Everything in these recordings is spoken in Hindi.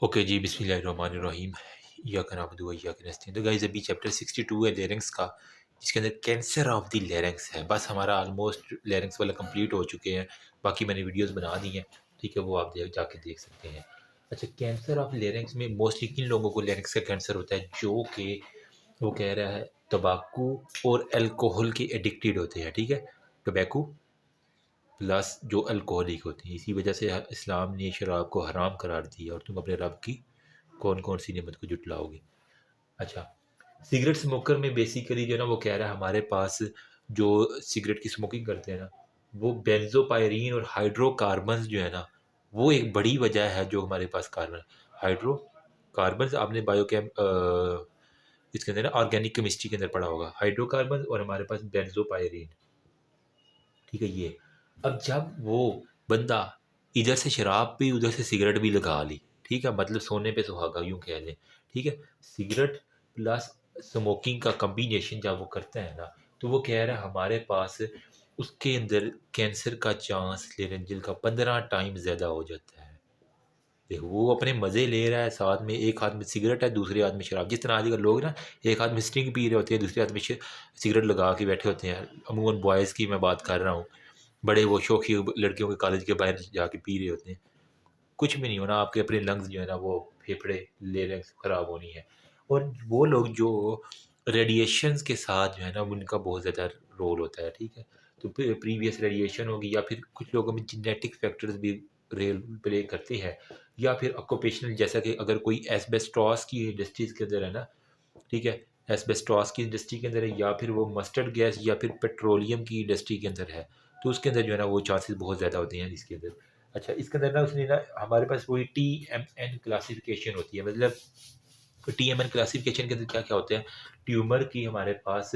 ओके जी, बिस्मिल्लाहिर्रहमानिर्रहीम। इय्याका नअबुदु व इय्याका नस्तईन। तो गाइस अभी चैप्टर 62 है लेरिंग्स का, जिसके अंदर कैंसर ऑफ द लेरिंग्स है। बस हमारा ऑलमोस्ट लेरिंग्स वाला कंप्लीट हो चुके हैं। बाकी मैंने वीडियोस बना दी हैं, ठीक है, वो आप जाके देख सकते हैं। अच्छा, कैंसर ऑफ लेरिंग्स में मोस्टली किन लोगों को लेरिंग्स का कैंसर होता है? जो कि वो कह रहा है तंबाकू और अल्कोहल के एडिक्टेड होते हैं, ठीक है। टोबैको प्लस जो अल्कोहलिक होती हैं। इसी वजह से इस्लाम ने शराब को हराम करार दिया और तुम अपने रब की कौन कौन सी नेमत को जुटलाओगे। अच्छा, सिगरेट स्मोकर में बेसिकली जो है ना, वो कह रहा है हमारे पास जो सिगरेट की स्मोकिंग करते हैं ना, वो बेंजोपायरीन और हाइड्रोकार्बन्स जो है ना, वो एक बड़ी वजह है जो हमारे पास कार्बन हाइड्रोकार्बन्स आपने बायोकेम इसके अंदर ना ऑर्गेनिक केमिस्ट्री के अंदर पढ़ा होगा। हाइड्रोकार्बन और हमारे पास बेंजोपायरीन, ठीक है। ये अब जब वो बंदा इधर से शराब पी उधर से सिगरेट भी लगा ली, ठीक है, मतलब सोने पे सुहागा यूं कह लें, ठीक है। सिगरेट प्लस स्मोकिंग का कम्बिनेशन जब वो करता है ना, तो वो कह रहा है हमारे पास उसके अंदर कैंसर का चांस लेरेंजल का 15 टाइम ज़्यादा हो जाता है। देखो, वो अपने मज़े ले रहा है, साथ में एक हाथ में सिगरेट है, दूसरे हाथ में शराब। जिस तरह आजकल लोग ना एक हाथ में स्टिंग पी रहे होते हैं, दूसरे हाथ में सिगरेट लगा के बैठे होते हैं। अमूमन बॉयज़ की मैं बात कर रहा हूँ, बड़े वो शौकी लड़कियों के कॉलेज के बाहर जाके पी रहे होते हैं। कुछ भी नहीं होना, आपके अपने लंग्स जो है ना, वो फेफड़े लेरेंस ख़राब होनी है। और वो लोग जो रेडिएशंस के साथ जो है ना, उनका बहुत ज़्यादा रोल होता है, ठीक है। तो प्रीवियस रेडिएशन होगी, या फिर कुछ लोगों में जेनेटिक फैक्टर्स भी रोल प्ले करते हैं, या फिर ऑक्यूपेशनल, जैसा कि अगर कोई एस्बेस्टॉस की इंडस्ट्रीज़ के अंदर है ना, ठीक है, एस्बेस्टॉस की इंडस्ट्री के अंदर है, या फिर वो मस्टर्ड गैस या फिर पेट्रोलियम की इंडस्ट्री के अंदर है, तो उसके अंदर जो है ना वो चांसेस बहुत ज़्यादा होते हैं इसके अंदर। अच्छा, इसके अंदर ना उसने ना हमारे पास वही TMN क्लासिफिकेशन होती है। मतलब TMN क्लासिफिकेशन के अंदर क्या क्या होते हैं? ट्यूमर की हमारे पास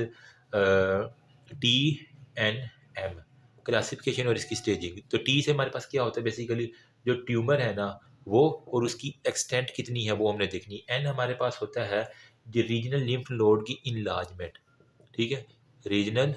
TNM क्लासिफिकेशन और इसकी स्टेजिंग। तो टी से हमारे पास क्या होता है बेसिकली, जो ट्यूमर है ना वो, और उसकी एक्सटेंट कितनी है वो हमने देखनी। एन हमारे पास होता है जो रीजनल लिम्फ नोड की इनलार्जमेंट, ठीक है, रीजनल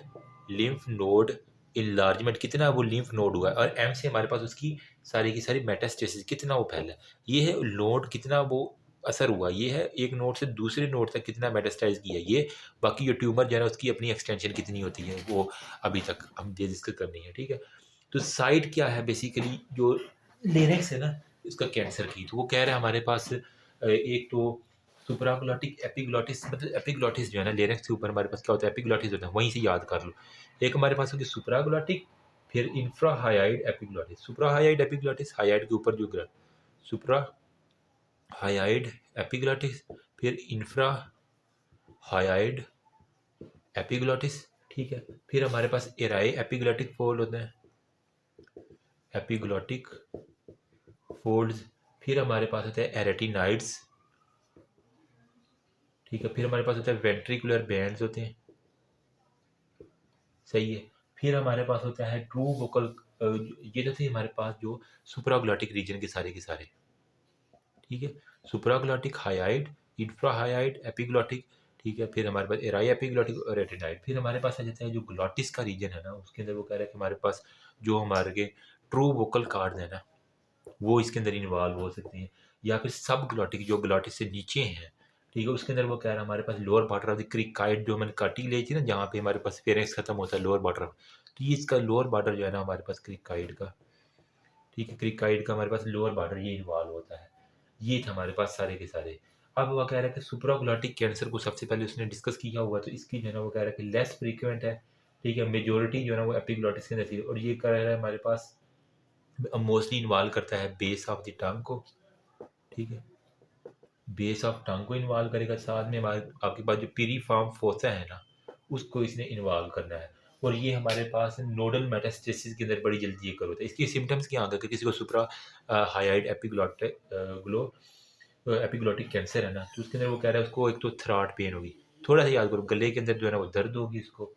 लिम्फ नोड इनलार्जमेंट, कितना वो लिम्फ नोड हुआ है। और एम से हमारे पास उसकी सारी की सारी मेटास्टेसिस, कितना वो फैला है। ये है नोड, कितना वो असर हुआ। ये है एक नोड से दूसरे नोड तक कितना मेटास्टाइज किया ये। बाकी जो ट्यूमर जो है ना उसकी अपनी एक्सटेंशन कितनी होती है वो अभी तक हम ये डिस्कस करनी है, ठीक है। तो साइड क्या है बेसिकली जो लेरिक्स है ना इसका कैंसर की, तो वो कह रहे हैं हमारे पास एक तो सुप्राग्लॉटिक एपिग्लॉटिस, मतलब एपिग्लॉटिस जो है ना लेरिक्स के ऊपर हमारे पास क्या होता है, एपिग्लॉटिस होता है, वहीं से याद कर लो। एक हमारे पास होगी सुप्राग्लॉटिक, फिर इंफ्राहायाइड एपिग्लॉटिस। सुप्राहायाइड एपिग्लॉटिस, हायाइड के ऊपर जो सुप्रा हायाइड एपिग्लॉटिस, फिर इंफ्रा हायाइड एपिग्लॉटिस, ठीक है। फिर हमारे पास एराई एपिग्लॉटिक फोल्ड होते हैं, एपिग्लॉटिक फोल्ड्स। फिर हमारे पास होते हैं एरेटिनाइड्स, ठीक है। फिर हमारे पास होता है वेंट्रिकुलर बैंड्स होते हैं, सही है। फिर हमारे पास होता है ट्रू वोकल, ये जो थे हमारे पास जो सुप्राग्लॉटिक रीजन के सारे, ठीक है। सुप्राग्लॉटिक हायाइड, इंफ्राहायाइड एपिग्लॉटिक, ठीक है। फिर हमारे पास एराई एपिग्लॉटिक और रेटिनाइड। फिर हमारे पास आ जाता है जो ग्लॉटिस का रीजन है ना, उसके अंदर वो कह रहा है कि हमारे पास जो हमारे के ट्रू वोकल कार्ड है ना वो इसके अंदर इन्वॉल्व हो सकते हैं, या फिर सब ग्लॉटिक जो ग्लॉटिस से नीचे हैं, ठीक है। उसके अंदर वो कह रहा है हमारे पास लोअर बॉर्डर ऑफ द क्रिकाइड, जो मैंने कार्टिलेज थी ना जहाँ पे हमारे पास फेरेंक्स खत्म होता है, लोअर बॉर्डर। तो ये इसका लोअर बॉर्डर जो है ना हमारे पास क्रिकाइड का, ठीक है, क्रिकाइड का हमारे पास लोअर बॉर्डर ये इन्वॉल्व होता है। ये थे हमारे पास सारे के सारे। अब वो कह रहा है कि सुप्राग्लॉटिक कैंसर को सबसे पहले उसने डिस्कस किया हुआ, तो इसकी जो है ना वो कह रहा है कि लेस फ्रीक्वेंट है, ठीक है। मेजोरिटी जो है ना वो एपिग्लॉटिस के अंदर थी, और ये कह रहा है हमारे पास मोस्टली इन्वॉल्व करता है बेस ऑफ द टंग को, ठीक है, बेस ऑफ टंग को इन्वॉल्व करेगा। साथ में हमारे आपके पास जो पीरीफॉर्म फोसा है ना उसको इसने इन्वॉल्व करना है। और ये हमारे पास नोडल मेटास्टेसिस के अंदर बड़ी जल्दी ये कर होता है। इसकी सिम्टम्स क्या होगा कि किसी को सुप्रा हायाइड एपिग्लॉटिक ग्लो एपिग्लॉटिक कैंसर है ना, तो उसके अंदर वो कह रहा है उसको एक तो थ्रॉट पेन होगी, थोड़ा सा याद करो, गले के अंदर जो है ना वो दर्द होगी, इसको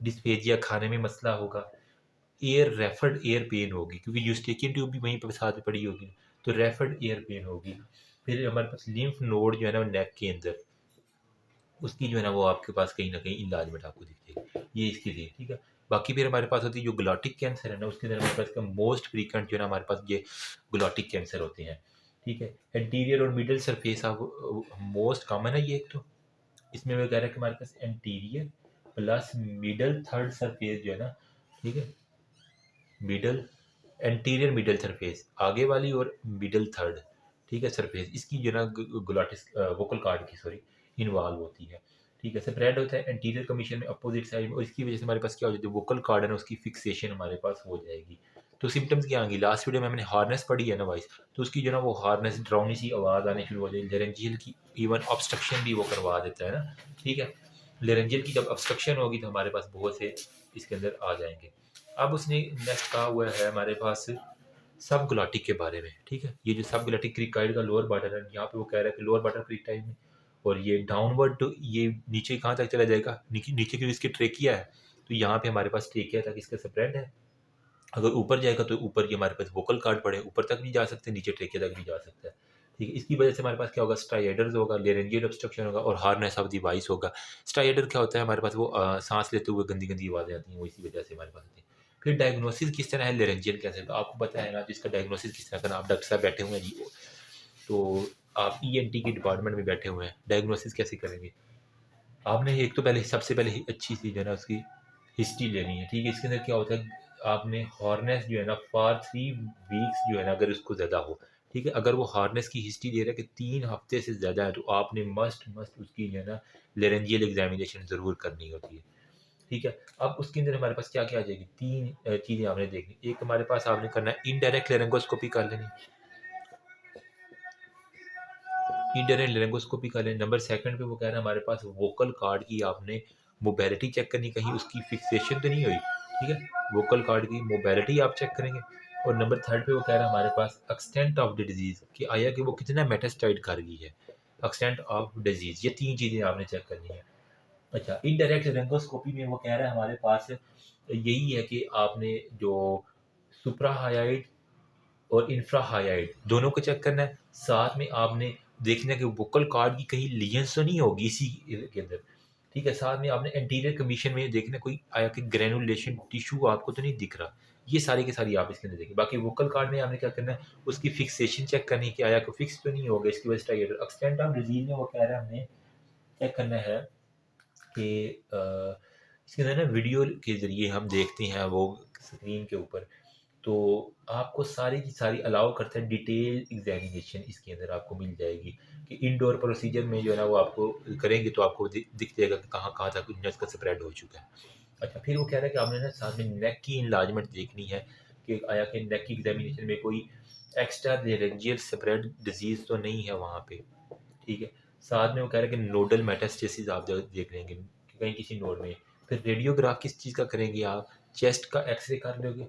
डिस्पेजिया, खाने में मसला होगा, एयर रेफर्ड एयर पेन होगी क्योंकि यूस्टेकियन ट्यूब भी वहीं पर साथ में पड़ी होगी, तो रेफर्ड एयर पेन होगी। फिर हमारे पास लिम्फ नोड जो है ना नेक के अंदर, उसकी जो है ना वो आपके पास कहीं ना कहीं इलाजमेंट आपको दिख जाएगी, ये इसके लिए, ठीक है। बाकी फिर हमारे पास होती है जो ग्लॉटिक कैंसर है ना, उसके अंदर हमारे पास का मोस्ट फ्रीक्वेंट जो है ना हमारे पास ये ग्लॉटिक कैंसर होते हैं, ठीक है। एंटीरियर और मिडल सरफेस आप मोस्ट कॉमन है ये एक तो, इसमें वो कह रहा है कि हमारे पास anterior plus middle third surface जो है ना, ठीक है, मिडल एंटीरियर मिडल सरफेस आगे वाली और मिडल थर्ड, ठीक है, सरफेस इसकी जो ना ग्लोटिस वोकल कार्ड की सॉरी इन्वॉल्व होती है। ठीक है, स्प्रेड होता है एंटीरियर कमीशन में अपोजिट साइड में, और इसकी वजह से हमारे पास क्या हो जाती है, वोकल कार्ड है ना उसकी फिक्सेशन हमारे पास हो जाएगी। तो सिम्टम्स क्या आएंगी, लास्ट वीडियो में हमने हार्नेस पढ़ी है ना वॉइस, तो उसकी जो ना वो हार्नेस ड्राउनी सी आवाज़ आनी शुरू हो जाएगी, लेरेंजियल की इवन ऑब्स्ट्रक्शन भी वो करवा देता है ना। ठीक है, लेरेंजियल की जब ऑब्स्ट्रक्शन होगी तो हमारे पास बहुत से इसके अंदर आ जाएंगे। अब उसने नेक्स्ट कहा हुआ है हमारे पास सब ग्लॉटिक के बारे में। ठीक है, ये जो सब ग्लॉटिक क्रिकाइड का लोअर बॉर्डर है, यहाँ पे वो कह रहा है कि लोअर बॉर्डर क्रिकाइड में, और ये डाउनवर्ड तो ये नीचे कहाँ तक चला जाएगा, नीचे नीचे की इसकी ट्रेकिया है, तो यहाँ पे हमारे पास ट्रेकिया तक इसका स्प्रेड है। अगर ऊपर जाएगा तो ऊपर ये हमारे पास वोकल कार्ड पड़े, ऊपर तक भी जा सकते हैं, नीचे ट्रेकिया तक भी जा सकता है। ठीक है, इसकी वजह से हमारे पास क्या होगा, स्ट्राइडर्स होगा, लेरेंजियल ऑब्स्ट्रक्शन होगा और हार्डनेस ऑफ द वॉइस होगा। स्ट्राइडर क्या होता है, हमारे पास वो सांस लेते हुए गंदी गंदी आवाज़ें आती हैं, वो इसी वजह से हमारे पास आती है। फिर डायग्नोसिस किस तरह है लेरेंजियल कैंसर का, आपको पता है ना, जिसका डायग्नोसिस किस तरह का, आप डॉक्टर साहब बैठे हुए हैं जी, तो आप ईएनटी के डिपार्टमेंट में बैठे हुए हैं, डायग्नोसिस कैसे करेंगे, आपने एक तो पहले सबसे पहले अच्छी चीज़ है ना उसकी हिस्ट्री लेनी है। ठीक है, इसके अंदर क्या होता है, आपने हार्नेस जो है ना फॉर 3 वीक्स जो है ना, अगर उसको ज़्यादा हो, ठीक है, अगर वो हार्नेस की हिस्ट्री दे रहा है कि 3 हफ्ते से ज़्यादा है, तो आपने मस्ट मस्ट उसकी जो है ना लेरेंजियल एग्जामिनेशन ज़रूर करनी होती है। ठीक है, अब उसके अंदर हमारे पास क्या क्या आ जाएगी, 3 चीज़ें आपने देखनी। एक हमारे पास आपने करना है इनडायरेक्ट लेरेंगोस्कोपी कर लेनी, इंडायरेक्ट लेरेंगोस्कोपी कर लेनी। नंबर सेकंड पे वो कह रहा है हमारे पास वोकल कार्ड की आपने मोबिलिटी चेक करनी, कहीं उसकी फिक्सेशन तो नहीं हुई। ठीक है, वोकल कार्ड की मोबिलिटी आप चेक करेंगे। और नंबर थर्ड पे वो कह रहा है हमारे पास एक्सटेंट ऑफ द डिजीज़, कि आया कि वो कितना मेटास्टाइड कर गई है, एक्सटेंट ऑफ डिजीज़, ये 3 चीज़ें आपने चेक करनी है। अच्छा, इनडायरेक्ट लेरेंगोस्कोपी में वो कह रहा है हमारे पास यही है कि आपने जो सुप्राहायाइड और इंफ्राहायाइड दोनों को चेक करना है। साथ में आपने देखना है कि वोकल कार्ड की कहीं लीजन्स तो नहीं होगी इसी के अंदर। ठीक है, साथ में आपने एंटीरियर कमीशन में देखना कोई आया कि ग्रेनुलेशन टिश्यू आपको तो नहीं दिख रहा, ये सारी की सारी आप इसके अंदर देखें। बाकी वोकल कार्ड में आपने क्या करना है, उसकी फिक्सेशन चेक करनी है कि आया को फिक्स तो नहीं होगा, इसकी वजह से एक्सटेंट ऑफ डिजीज में वो कह रहा है हमने चेक करना है कि इसके अंदर ना वीडियो के ज़रिए हम देखते हैं वो स्क्रीन के ऊपर, तो आपको सारी की सारी अलाउ करता है, डिटेल एग्जामिनेशन इसके अंदर आपको मिल जाएगी कि इनडोर प्रोसीजर में जो है ना वो आपको करेंगे तो आपको दिख जाएगा कि कहाँ कहाँ तक नस का स्प्रेड हो चुका है। अच्छा, फिर वो कह रहा है कि आपने ना साथ में नेक की इन्लार्जमेंट देखनी है कि आया कि नेक की एग्जामिनेशन में कोई एक्स्ट्रा लेरेंजियल स्प्रेड डिजीज़ तो नहीं है वहाँ पे। ठीक है, साथ में वो कह रहे हैं कि नोडल मेटास्टेसिस आप देख लेंगे कि कहीं किसी नोड में। फिर रेडियोग्राफ किस चीज़ का करेंगे आप, चेस्ट का एक्सरे कर लोगे।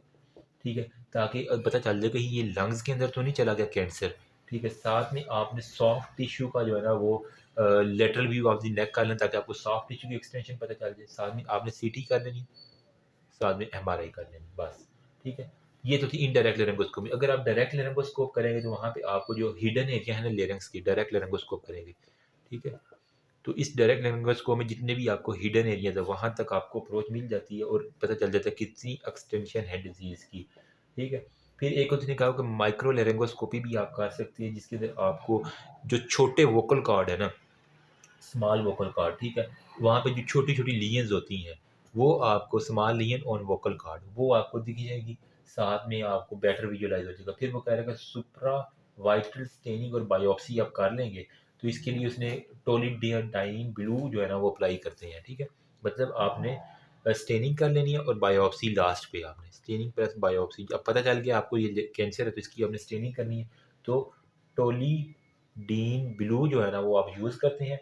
ठीक है, ताकि पता चल जाए कहीं ये लंग्स के अंदर तो नहीं चला गया कैंसर। ठीक है, साथ में आपने सॉफ्ट टिश्यू का जो है ना वो लेटरल व्यू ऑफ द नेक कर लें ताकि आपको सॉफ्ट टिश्यू की एक्सटेंशन पता चल जाए। साथ में आपने सीटी कर लेनी, साथ में एमआरआई कर लेनी, बस। ठीक है, ये तो थी इनडायरेक्ट लेरेंगोस्कोपी। अगर आप डायरेक्ट लेरेंगोस्कोप करेंगे तो वहाँ पे आपको जो हिडन एरिया है ना लेरेंग्स की, डायरेक्ट लेरेंगोस्कोप करेंगे। ठीक है, तो इस डायरेक्ट लेरेंगोस्कोप में जितने भी आपको हिडन एरियाज है वहाँ तक आपको अप्रोच मिल जाती है और पता चल जाता है कितनी एक्सटेंशन है डिजीज़ की। ठीक है, फिर एक उसने कहा कि माइक्रो लेरेंगोस्कोपी भी आप कर सकते हैं, जिसके अंदर आपको जो छोटे वोकल कार्ड है ना, स्मॉल वोकल कार्ड, ठीक है, वहाँ पे जो छोटी छोटी लीजन्स होती हैं वो आपको small lesion on vocal cord वो आपको दिख जाएगी। साथ में आपको बेटर विजुअलाइज हो जाएगा। फिर वो कह रहा है कि सुप्रा वाइटल स्टेनिंग और बायोप्सी आप कर लेंगे, तो इसके लिए उसने टोलिडाइन ब्लू जो है ना वो अप्लाई करते हैं। ठीक है, मतलब आपने स्टेनिंग कर लेनी है और बायोप्सी लास्ट पे, आपने स्टेनिंग प्लस बायोप्सी, अब पता चल गया आपको ये कैंसर है तो इसकी आपने स्टेनिंग करनी है, तो टोलीडीन ब्लू जो है ना वो आप यूज़ करते हैं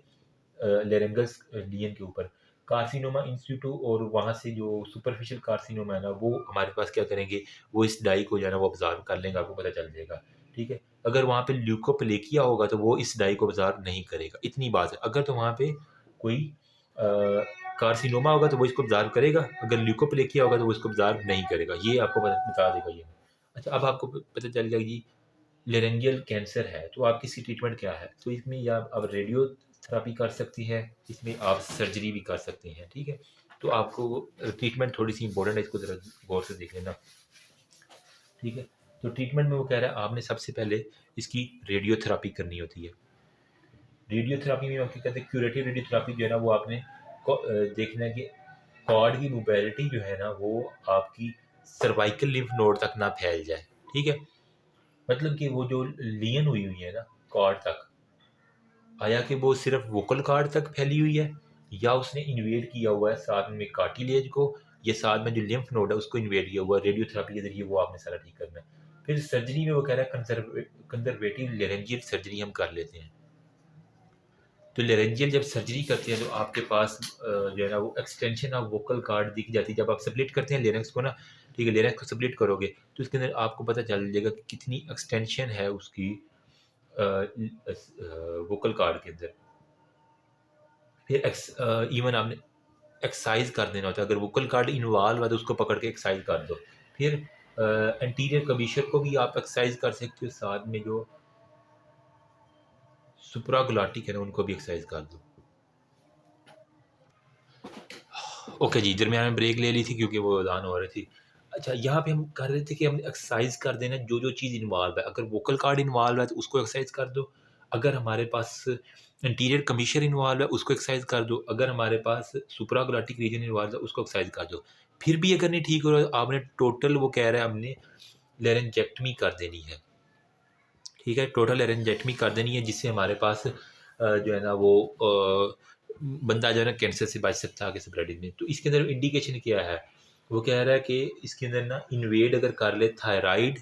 लेरेंगस लीजन के ऊपर। कार्सिनोमा इंस्टीट्यूट और वहाँ से जो सुपरफिशियल कार्सिनोमा है ना वो हमारे पास क्या करेंगे, वो इस डाई को जो है ना वो ऑब्जर्व कर लेंगे, आपको पता चल जाएगा। ठीक है, अगर वहाँ पे ल्यूकोप्लेकिया होगा तो वो इस डाई को ऑब्जर्व नहीं करेगा, इतनी बात है। अगर तो वहाँ पे कोई कार्सिनोमा होगा तो वो इसको ऑब्जर्व करेगा, अगर ल्यूकोप्लेकिया होगा तो वो इसको ऑब्जर्व नहीं करेगा, ये आपको बता देगा ये। अच्छा, अब आपको पता चल गया जी लेरेंजियल कैंसर है तो आपकी इसकी ट्रीटमेंट क्या है, तो इसमें या आप रेडियो थेरापी कर सकती है, इसमें आप सर्जरी भी कर सकते हैं। ठीक है, तो आपको ट्रीटमेंट थोड़ी सी इंपॉर्टेंट है, इसको ज़रा गौर से देख लेना। ठीक है, तो ट्रीटमेंट में वो कह रहा है आपने सबसे पहले इसकी रेडियोथेरापी करनी होती है। रेडियोथेरापी में क्या कहते हैं, क्यूरेटिव रेडियोथेरापी जो है ना वो आपने देखना है कि कॉर्ड की मोबिलिटी जो है ना वो आपकी सर्वाइकल लिम्फ नोड तक ना फैल जाए। ठीक है, मतलब कि वो जो लियन हुई हुई है ना कॉर्ड तक, आया कि वो सिर्फ वोकल कॉर्ड तक फैली हुई है, या उसने इन्वेड किया हुआ है साथ में कार्टिलेज को, या साथ में जो लिम्फ नोड है उसको इन्वेड किया हुआ है। रेडियोथेरापी के जरिए वो आपने सारा ठीक करना है। फिर सर्जरी में वो कह रहा है कंजर्वेटिव लेरेंजियल सर्जरी हम कर लेते हैं। तो लेरेंजियल जब सर्जरी करते हैं तो आपके पास जो है ना वो एक्सटेंशन ऑफ वोकल कार्ड दिख जाती है। जब आप स्प्लिट करते हैं लेरेंक्स को ना, ठीक है, लेरेंक्स को स्प्लिट करोगे तो इसके अंदर आपको पता चल जाएगा कि कितनी एक्सटेंशन है उसकी वोकल कार्ड के अंदर। फिर इवन आपने एक्सरसाइज कर देना होता है। अगर वोकल कार्ड इन्वॉल्व है तो उसको पकड़ के एक्सरसाइज कर दो। फिर एंटीरियर कमीशर को भी आप एक्सरसाइज कर सकते हो, साथ में जो सुप्राग्लॉटिक है ना उनको भी एक्सरसाइज कर दो। ओके जी, दरमियान में ब्रेक ले ली थी क्योंकि वो अज़ान हो रही थी। अच्छा, यहाँ पे हम कर रहे थे कि हम एक्सरसाइज कर देना जो जो चीज़ इन्वॉल्व है। अगर वोकल कार्ड इन्वॉल्व है तो उसको एक्सरसाइज कर दो। अगर हमारे पास इंटीरियर कमीशर इन्वॉल्व है उसको एक्सरसाइज कर दो। अगर हमारे पास सुप्राग्लॉटिक रीजन इन्वॉल्व है उसको एक्सरसाइज कर दो। फिर भी अगर नहीं ठीक हो रहा तो आपने टोटल, वो कह रहा है हमने लेरेंजेक्टमी कर देनी है। ठीक है, टोटल लेरेंजेक्टमी कर देनी है जिससे हमारे पास जो है ना वो बंदा जो है ना कैंसर से बच सकता है आगे स्प्रेडिंग में। तो इसके अंदर इंडिकेशन क्या है, वो कह रहा है कि इसके अंदर ना इन्वेड अगर कर ले थायराइड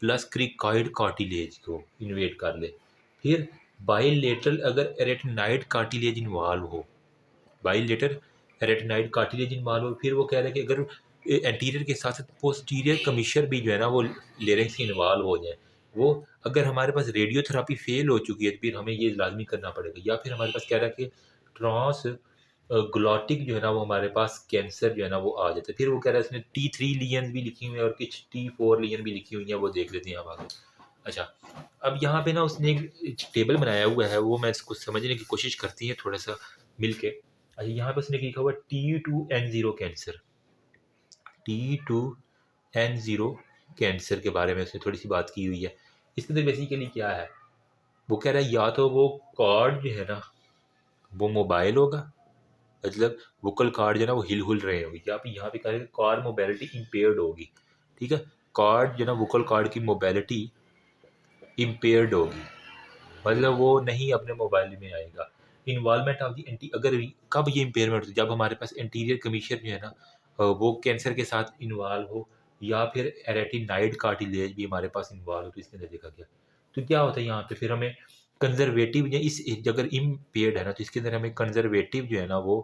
प्लस क्रिकॉइड कार्टिलेज को इन्वेड कर ले। फिर बाइलेटरल अगर एरेटिनाइड कार्टिलेज इन्वॉल्व हो, बाइलेटर रेटिनाइड कार्टिलेज इन्वॉल्व हो। फिर वो कह रहा है कि अगर एंटीरियर के साथ साथ पोस्टीरियर कमीशर भी जो है ना वो लेरिंक्स से इन्वॉल्व हो जाए, वो अगर हमारे पास रेडियोथेरापी फेल हो चुकी है तो फिर हमें ये लाजमी करना पड़ेगा। या फिर हमारे पास कह रहा है कि ट्रांस ग्लॉटिक जो है ना वो हमारे पास कैंसर जो है ना वो आ जाता है। फिर वो कह रहा है इसने T3 लीजन भी लिखी हुई है और कुछ T4 लीजन भी लिखी हुई है, वो देख लेते हैं हम आगे। अच्छा, अब यहाँ पे ना उसने एक टेबल बनाया हुआ है, वो मैं इसको समझने की कोशिश करती है थोड़ा सा मिल के। अच्छा, यहाँ पे उसने लिखा हुआ T2N0 कैंसर, T2N0 कैंसर के बारे में उसने थोड़ी सी बात की हुई है। इसके अंदर बेसिकली क्या है, वो कह रहा है या तो वो कॉर्ड जो है ना वो मोबाइल होगा, मतलब वोकल कार्ड जो है ना वो हिल हुल रहे होंगे, या फिर यहाँ पे कह रहे हैं कॉर्ड मोबिलिटी इम्पेयर्ड होगी। ठीक है, कार्ड जो है ना वोकल कार्ड की मोबिलिटी इम्पेयर्ड होगी, मतलब वो नहीं अपने मोबाइल में आएगा। इन्वॉल्वमेंट ऑफ दी एंटी, अगर कब ये इम्पेयरमेंट होती है, जब हमारे पास एंटीरियर कमीशर जो है ना वो कैंसर के साथ इन्वॉल्व हो, या फिर एरेटिनाइड कार्टिलेज भी हमारे पास इन्वॉल्व हो। तो इसके अंदर देखा गया तो क्या होता है यहाँ पे, फिर हमें कंजर्वेटिव या इस अगर इम्पेयर्ड है ना तो इसके अंदर हमें कंजर्वेटिव जो है ना वो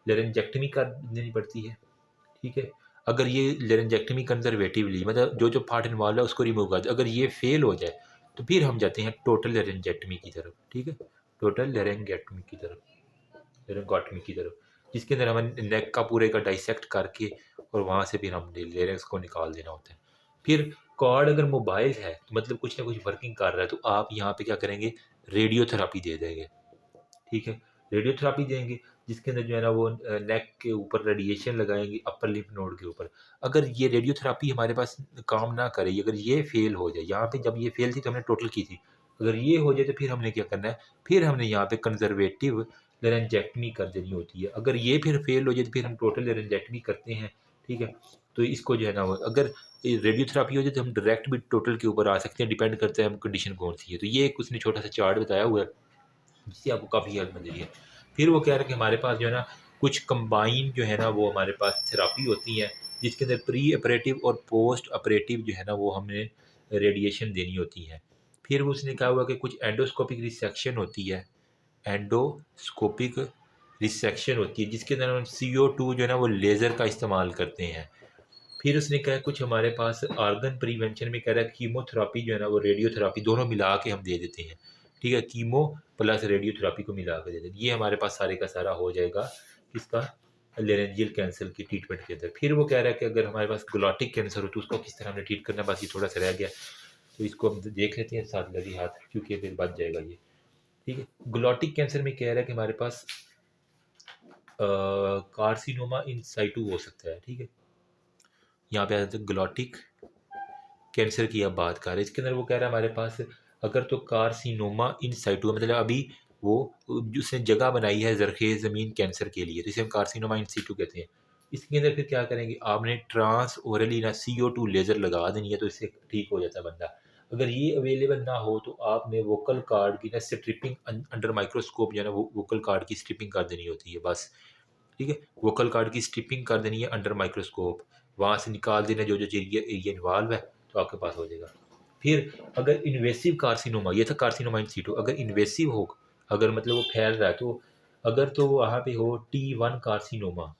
लेरेंजेक्टमी कर देनी पड़ती है। ठीक है, अगर ये लेरेंजेक्टमी कंजर्वेटिवली मतलब जो जो पार्ट इन्वॉल्व है उसको रिमूव कर दे, अगर ये फेल हो जाए तो फिर हम जाते हैं टोटल लेरेंजेक्टमी की तरफ। ठीक है, टोटल लेरेंजेक्टमी की तरफ, लेरेंगोटमी की तरफ, जिसके अंदर हमें नेक का पूरे का डाइसेक्ट करके और वहाँ से फिर हम लेरेंक्स को निकाल देना होता है। फिर कॉर्ड अगर मोबाइल है तो मतलब कुछ ना कुछ वर्किंग कर रहा है तो आप यहाँ पे क्या करेंगे, रेडियोथेरापी दे देंगे। ठीक है, रेडियोथेरापी देंगे जिसके अंदर जो है ना वो नेक के ऊपर रेडिएशन लगाएंगे अपर लिम्फ नोड के ऊपर। अगर ये रेडियोथेरापी हमारे पास काम ना करे, अगर ये फेल हो जाए, यहाँ पे जब ये फेल थी तो हमने टोटल की थी, अगर ये हो जाए तो फिर हमने क्या करना है, फिर हमने यहाँ पे कंजर्वेटिव लेरेंजेक्टमी कर देनी होती है। अगर ये फिर फेल हो जाए तो फिर हम टोटल लेरेंजेक्टमी करते हैं। ठीक है, तो इसको जो है ना वो अगर रेडियोथेरापी हो जाए तो हम डायरेक्ट भी टोटल के ऊपर आ सकते हैं, डिपेंड करता है हम कंडीशन कौन सी है। तो ये एक उसने छोटा सा चार्ट बताया हुआ है जिससे आपको काफ़ी हेल्प मिल रही है। फिर वो कह रहे हैं कि हमारे पास जो है ना कुछ कंबाइन जो है ना वो हमारे पास थेरापी होती है जिसके अंदर प्री ऑपरेटिव और पोस्ट ऑपरेटिव जो है ना वो हमें रेडिएशन देनी होती है। फिर उसने कहा हुआ कि कुछ एंडोस्कोपिक रिसेक्शन होती है, एंडोस्कोपिक रिसेक्शन होती है जिसके अंदर हम CO2 जो है ना वो लेज़र का इस्तेमाल करते हैं। फिर उसने कहा कुछ हमारे पास ऑर्गन प्रिवेंशन में कह रहा है कीमोथेरापी जो है ना वो रेडियोथेरापी दोनों मिला के हम दे देते हैं। ठीक है, कीमो प्लस रेडियोथेरापी को मिला के दे देते हैं। ये हमारे पास सारे का सारा हो जाएगा इसका लेरेंजियल कैंसर की ट्रीटमेंट के अंदर। फिर वो कह रहा है कि अगर हमारे पास ग्लॉटिक कैंसर हो तो उसको किस तरह हमने ट्रीट करना है, बस ये थोड़ा सा रह गया तो इसको हम देख लेते हैं साथ लगे हाथ, क्योंकि फिर बच जाएगा ये। ठीक है, ग्लॉटिक कैंसर में कह रहा है कि हमारे पास कार्सिनोमा इन साइटू हो सकता है। ठीक है, यहाँ पे आ जाता है ग्लॉटिक कैंसर की अब बात कर रहे हैं। इसके अंदर वो कह रहा है हमारे पास अगर तो कार्सिनोमा इन साइटू, मतलब अभी वो उसने जगह बनाई है जरखेज़ ज़मीन कैंसर के लिए, तो इसे हम कार्सिनोमा इन सीटू कहते हैं। इसके अंदर फिर क्या करेंगे, आपने ट्रांस ओरली ना CO2 लेज़र लगा देनी है, तो इससे ठीक हो जाता है बंदा। अगर ये अवेलेबल ना हो तो आपने वोकल कार्ड की ना स्ट्रिपिंग अंडर माइक्रोस्कोप जो है ना वो वोकल कार्ड की स्ट्रिपिंग कर देनी होती है बस। ठीक है, वोकल कार्ड की स्ट्रिपिंग कर देनी है अंडर माइक्रोस्कोप, वहाँ से निकाल देना जो जो एरिया एरिया इन्वॉल्व है, तो आपके पास हो जाएगा। फिर अगर इन्वेसिव कार्सिनोमा, ये था कार्सिनोमा इन सीटू, अगर इन्वेसिव हो, अगर मतलब वो फैल रहा है, तो अगर तो वहाँ पे हो T1 कार्सिनोमा,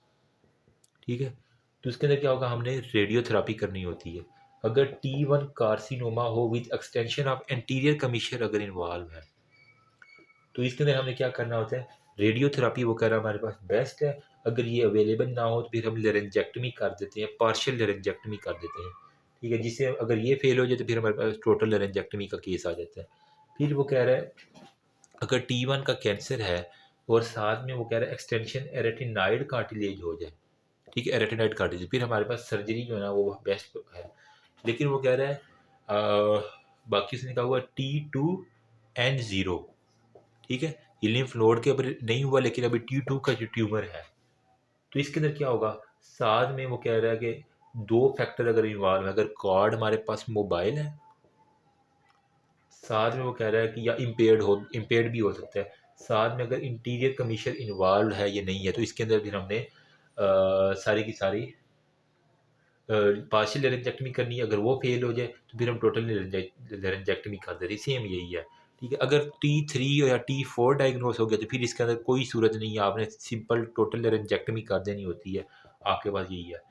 ठीक है, तो उसके अंदर क्या होगा, हमने रेडियोथेरापी करनी होती है। अगर T1 कार्सिनोमा हो विद एक्सटेंशन ऑफ एंटीरियर कमीशर अगर इन्वॉल्व है, तो इसके अंदर हमें क्या करना होता है, रेडियोथेरापी वो कह रहा है हमारे पास बेस्ट है। अगर ये अवेलेबल ना हो तो फिर हम लेरेंजेक्टमी कर देते हैं, पार्शियल लेरेंजेक्टमी कर देते हैं। ठीक है, जिससे अगर ये फेल हो जाए तो फिर हमारे पास टोटल लेरेंजेक्टमी का केस आ जाता है। फिर वो कह रहा है अगर T1 का कैंसर है और साथ में वो कह रहा है एक्सटेंशन एरेटिनाइड कार्टिलेज हो जाए, ठीक है, एरेटिनाइड कार्टिलेज, फिर हमारे पास सर्जरी जो है ना वो बेस्ट है। लेकिन वो कह रहा है बाकी उसने कहा हुआ T2N0, ठीक है, ये लिम्फ नोड के अभी नहीं हुआ, लेकिन अभी T2 का जो ट्यूमर है, तो इसके अंदर क्या होगा, साथ में वो कह रहा है कि दो फैक्टर अगर इन्वॉल्व है, अगर कार्ड हमारे पास मोबाइल है, साथ में वो कह रहा है कि या इम्पेयर्ड भी हो सकता है, साथ में अगर इंटीरियर कमीशन इन्वॉल्व है या नहीं है, तो इसके अंदर फिर हमने सारी की सारी पार्शियल लेरेंजेक्टमी करनी है। अगर वो फेल हो जाए तो फिर हम टोटल लेरेंजेक्टमी कर देते हैं, सेम यही है। ठीक है, अगर T3 या T4 डायग्नोस हो गया तो फिर इसके अंदर कोई सूरत नहीं है, आपने सिंपल टोटल लेरेंजेक्टमी कर देनी होती है, आपके पास यही है।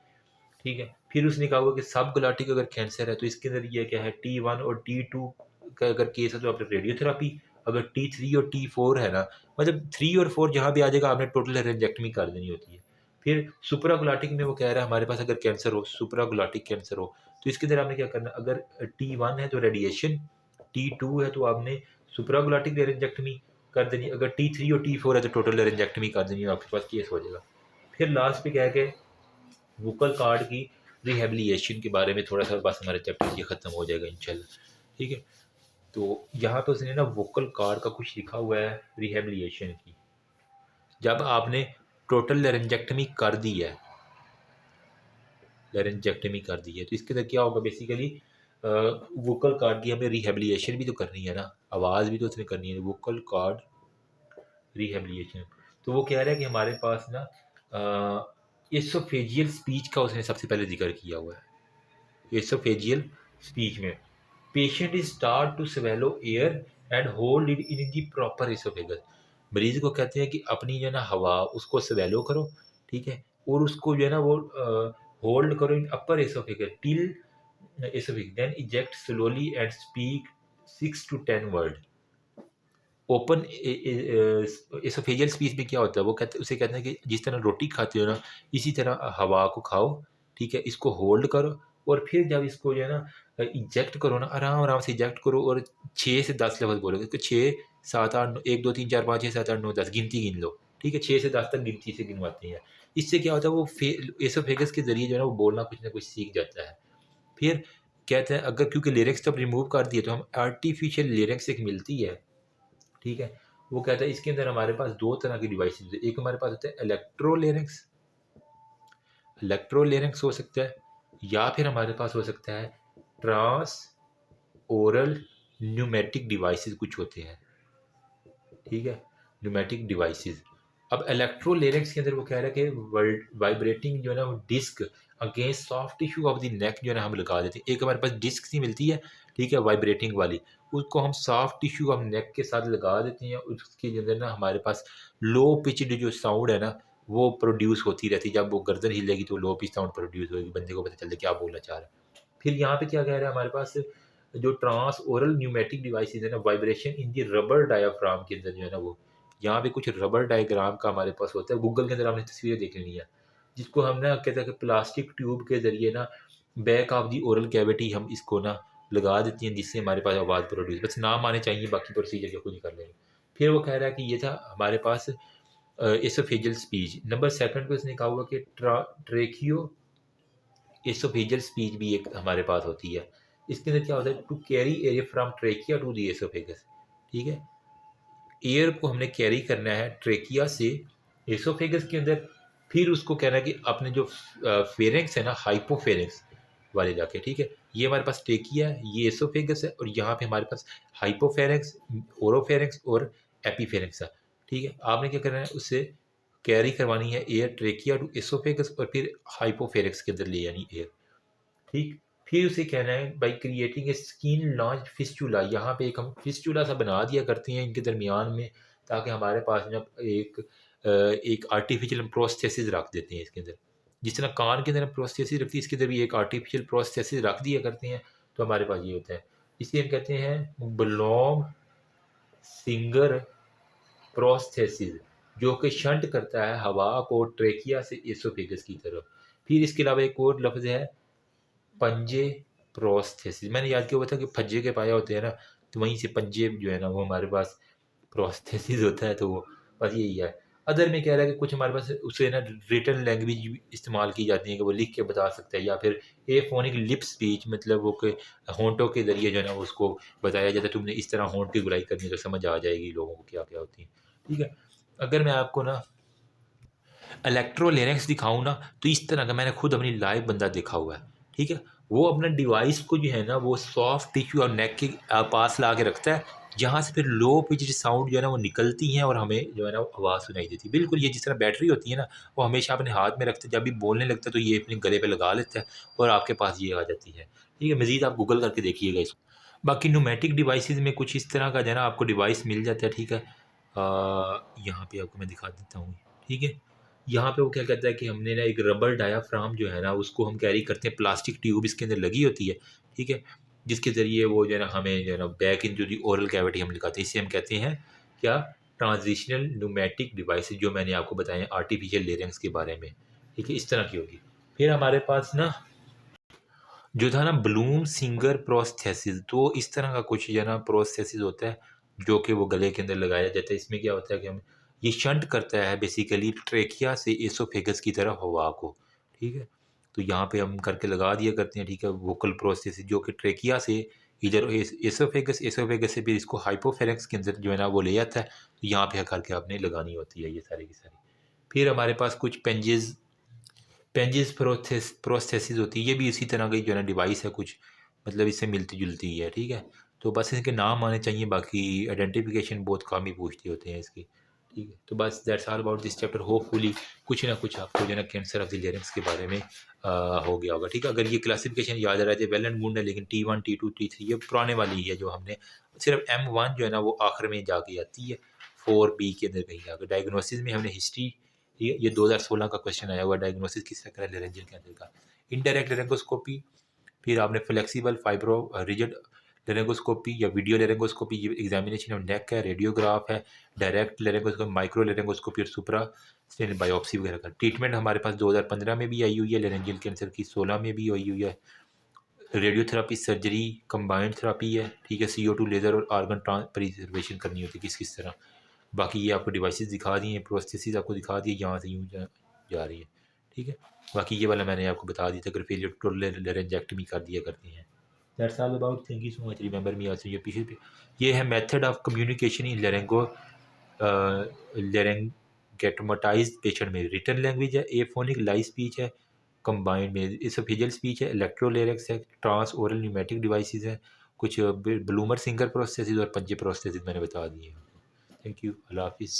ठीक है, फिर उसने कहा हुआ कि सब गलाटिक अगर कैंसर है तो इसके अंदर ये क्या है, T1 और T2 का अगर केस है तो आपने रेडियोथेरापी, अगर T3 और T4 है ना, मतलब 3 और 4 जहाँ भी आ जाएगा आपने टोटल लेरेंजेक्टमी कर देनी होती है। फिर सुप्राग्लाटिक में वो कह रहा है हमारे पास अगर कैंसर हो, सुप्राग्लाटिक कैंसर हो, तो इसके अंदर आपने क्या करना, अगर T1 है तो रेडिएशन, T2 है तो आपने सुप्राग्लाटिक लेरेंजेक्टमी कर देनी, अगर T3 और T4 है तो टोटल लेरेंजेक्टमी कर देनी, आपके पास केस हो जाएगा। फिर लास्ट पे कह के वोकल कार्ड की रिहेबिलिटेशन के बारे में थोड़ा सा बस हमारे चैप्टर ये ख़त्म हो जाएगा इंशाल्लाह। ठीक है, तो यहाँ पे उसने ना वोकल कार्ड का कुछ लिखा हुआ है रिहेबिलिटेशन की, जब आपने टोटल लेरेंजेक्टमी कर दी है, लेरेंजेक्टमी कर दी है, तो इसके अंदर क्या होगा बेसिकली, वोकल कार्ड की हमें रिहेबिलिटेशन भी तो करनी है ना, आवाज़ भी तो उसने करनी है, वोकल कार्ड रिहेबिलिटेशन। तो वो कह रहा है कि हमारे पास ना एसोफेजियल स्पीच का उसने सबसे पहले जिक्र किया हुआ है। एसोफेजियल स्पीच में patient is start to swallow air and hold it in the proper esophagus. मरीज को कहते हैं कि अपनी जो है ना हवा उसको स्वेलो करो, ठीक है, और उसको जो है ना वो होल्ड करो in upper esophagus till esophagus, then eject slowly and speak 6 to 10 word. Open esophageal speech में क्या होता है, वो कहते उसे कहते हैं कि जिस तरह रोटी खाते हो ना, इसी तरह हवा को खाओ, ठीक है, इसको होल्ड करो, और फिर जब इसको जो है ना इजेक्ट करो ना, आराम आराम से इजेक्ट करो, और 6 से 10 लफ्ज़ बोलोगे, तो 6 7 8 1 2 3 4 5 6 7 8 9 10 गिनती गिन लो, ठीक है, 6 से 10 तक गिनती से गिनवाते हैं। इससे क्या होता है, वो एसोफेगस के ज़रिए जो है ना वो बोलना कुछ ना कुछ सीख जाता है। फिर कहते हैं अगर क्योंकि लिरिक्स तो रिमूव कर दिए, तो हम आर्टिफिशियल लिरिक्स एक मिलती है, ठीक है, वो कहता है इसके अंदर हमारे पास दो तरह की डिवाइसेस है, एक हमारे पास होता है इलेक्ट्रोलेरिंक्स, इलेक्ट्रोलेरिंक्स हो सकता है, या फिर हमारे पास हो सकता है ट्रांस ओरल न्यूमेटिक डिवाइसेस कुछ होते हैं, ठीक है, न्यूमेटिक डिवाइसेस। अब इलेक्ट्रोलेरिंक्स के अंदर वो कह रहा है कि वाइब्रेटिंग जो है ना वो disc against soft tissue of the neck जो है ना हम लगा देते हैं, एक हमारे पास डिस्क सी मिलती है, ठीक है, वाइब्रेटिंग वाली, उसको हम सॉफ्ट टिश्यू ऑफ नेक के साथ लगा देते हैं, उसके अंदर ना हमारे पास लो पिचड जो साउंड है ना वो प्रोड्यूस होती रहती है, जब वो गर्दन हिलेगी तो लो पिच साउंड प्रोड्यूस होगी, बंदे को पता चलता है क्या बोलना चाह रहा है। फिर यहाँ पे क्या कह रहा है हमारे पास, जो ट्रांस ओरल न्यूमेटिक डिवाइसेज है ना, vibration in the rubber diaphragm के अंदर जो है ना वो, यहाँ पे कुछ रबर डायग्राम का हमारे पास होता है, गूगल के अंदर आपने तस्वीरें देख लेनी है, जिसको हम ना कहते हैं कि प्लास्टिक ट्यूब के ज़रिए ना back of the oral cavity हम इसको ना लगा देती हैं, जिससे हमारे पास आवाज़ प्रोड्यूस, बस नाम आने चाहिए, बाकी प्रोसीजर के खुद ही कर लेंगे। फिर वो कह रहा है कि ये था हमारे पास एसोफेजियल स्पीच। नंबर सेकंड पे उसने कहा हुआ कि ट्रेकियो एसोफेजियल स्पीच भी एक हमारे पास होती है, इसके अंदर क्या होता है, to carry air from trachea to the esophagus, ठीक है। एयर को हमने कैरी करना है ट्रेकिया से एसोफेगस के अंदर, फिर उसको कहना है कि अपने जो फेरेंक्स है ना, हाइपोफेरेंक्स वाले इलाके, ठीक है। ये हमारे पास ट्रेकिया है, ये एसोफेगस है, और यहाँ पे हमारे पास हाइपोफेरेंक्स, ओरोफेरेंक्स और एपीफेरेंक्स है, ठीक है। आपने क्या करना है, उससे कैरी करवानी है एयर ट्रेकिया टू एसोफेगस और फिर हाइपोफेरेंक्स के अंदर ले जानी एयर, ठीक। फिर उसे कहना है by creating a skin launch फिस्चूला, यहाँ पे एक हम फिस्चूला सा बना दिया करते हैं इनके दरमियान में, ताकि हमारे पास ना एक आर्टिफिशियल प्रोस्थेसिस रख देते हैं इसके अंदर। जिस तरह कान के अंदर प्रोस्थेसिस रखती है, इसके अंदर भी एक आर्टिफिशियल प्रोस्थेसिस रख दिया करते हैं, तो हमारे पास ये होता है। इसे हम कहते हैं ब्लॉम सिंगर प्रोस्थेसिस, जो कि शंट करता है हवा को ट्रेकिया से एसोफेगस की तरफ। फिर इसके अलावा एक और लफ्ज़ है पंजे प्रोस्थेसिस। मैंने याद किया हुआ था कि फज्जे के पाया होते हैं ना, तो वहीं से पंजे जो है ना वो हमारे पास प्रोस्थेसिस होता है, तो वो बस यही है। अदर में कह रहा है कि कुछ हमारे पास उसे ना रिटन लैंग्वेज इस्तेमाल की जाती है कि वो लिख के बता सकता है, या फिर ए फोनिक लिप स्पीच, मतलब वो के होंठों के ज़रिए जो है ना उसको बताया जाता है, तुमने इस तरह होंठ की गुलाई करनी है तो समझ आ जाएगी लोगों को क्या क्या होती है, ठीक है। अगर मैं आपको ना इलेक्ट्रोलिनक्स दिखाऊँ ना, तो इस तरह का मैंने खुद अपनी लाइव बंदा देखा हुआ है, ठीक है। वो अपना डिवाइस को जो है ना वो सॉफ्ट टिश्यू और नेक के पास ला के रखता है, जहाँ से फिर लो पिच्ड साउंड जो है ना वो निकलती हैं और हमें जो है ना आवाज़ सुनाई देती है। बिल्कुल ये जिस तरह बैटरी होती है ना, वो हमेशा अपने हाथ में रखते हैं, जब भी बोलने लगता है तो ये अपने गले पे लगा लेता है और आपके पास ये आ जाती है, ठीक है। मज़ीद आप गूगल करके देखिएगा इसको। बाकी न्यूमेटिक डिवाइसेज़ में कुछ इस तरह का जो है ना आपको डिवाइस मिल जाता है, ठीक है। यहाँ पे आपको मैं दिखा देता हूँ, ठीक है। यहाँ पे वो क्या कहता है कि हमने ना एक रबर डायाफ्राम जो है ना उसको हम कैरी करते हैं, प्लास्टिक ट्यूब इसके अंदर लगी होती है, ठीक है। जिसके ज़रिए वो जो है ना हमें जो है ना back into the oral cavity हम निकालते हैं। इसे हम कहते हैं क्या, ट्रांजिशनल न्यूमेटिक डिवाइसेस, जो मैंने आपको बताया आर्टिफिशियल लेरेंस के बारे में, ठीक है। इस तरह की होगी। फिर हमारे पास ना जो था ना ब्लूम सिंगर प्रोस्थेसिस, तो इस तरह का कुछ जो है ना प्रोस्थेसिस होता है जो कि वो गले के अंदर लगाया जाता है। इसमें क्या होता है कि हम ये शंट करता है बेसिकली ट्रेकिया से एसोफेगस की तरफ हवा को, ठीक है। तो यहाँ पे हम करके लगा दिया करते हैं, ठीक है, वोकल प्रोस्थेसिस, जो कि ट्रेकिया से इधर एसोफेगस, एसोफेगस से फिर इसको हाइपोफेरेंक्स के अंदर जो है ना वो ले जाता है, तो यहाँ पे करके आपने लगानी होती है ये सारी की सारी। फिर हमारे पास कुछ पेंजेस पेंजिस प्रोस्थेसिस होती है, ये भी इसी तरह की जो है ना डिवाइस है कुछ, मतलब इससे मिलती जुलती ही है, ठीक है। तो बस इनके नाम आने चाहिए, बाकी आइडेंटिफिकेशन बहुत कम ही पूछती होते हैं इसकी, ठीक है। तो बस that's all about this chapter. Hopefully कुछ ना कुछ आपको जो है ना कैंसर ऑफ द लेरिंक्स के बारे में हो गया होगा, ठीक है। अगर ये क्लासिफिकेशन याद आ रहा है, वेल एंड गुड है, लेकिन T1 T2 T3 ये पुराने वाली ही है जो हमने, सिर्फ M1 जो है ना वो आखिर में जाके आती है, 4B के अंदर कहीं जाकर। डायग्नोसिस में हमने हिस्ट्री, ये 2016 का क्वेश्चन आया हुआ, डायग्नोसिस किस तरह करें लेरेंजियल कैंसर का। इनडायरेक्ट लेरेंगोस्कोपी, फिर आपने फ्लेक्सिबल फाइब्रो रिजिड लेरेंगोस्कोपी या वीडियो लेरेंगोस्कोपी, ये एग्जामिनेशन ऑफ नेक है, रेडियोग्राफ है, डायरेक्ट लेरेंगोस्कोपी, माइक्रो लेरेंगोस्कोपी और सुप्रा स्टेन बायोप्सी वगैरह का। ट्रीटमेंट हमारे पास 2015 में भी आई हुई है लेरेंजियल कैंसर की, 16 में भी आई हुई है। रेडियोथेरापी, सर्जरी, कंबाइंड थेरापी है, ठीक है। CO2 लेज़र और आर्गन प्रिजर्वेशन करनी होती है किस किस तरह। बाकी ये आपको डिवाइसेस दिखा दिए हैं, प्रोस्थेसिस आपको दिखा दिए, यहाँ से यूँ जा रही है, ठीक है। बाकी ये वाला मैंने आपको बता दिया था, अगर फेलियर टू लेरेंजेक्टमी कर दिया करते हैं। That's all about, thank you so much, remember me also. ये पीछे ये है method of communication in laryngectomized patient में। रिटन लैंग्वेज है, एफोनिक लाई स्पीच है, कंबाइंड में इसोफेजियल स्पीच है, इलेक्ट्रोलेरिक्स है, ट्रांस ओरल न्यूमेटिक डिवाइसेस हैं, कुछ ब्लूमर सिंगर प्रोस्थेसिस और पंजे प्रोस्थेसिस मैंने बता दिए हैं। थैंक यू, अल्लाह हाफिज़।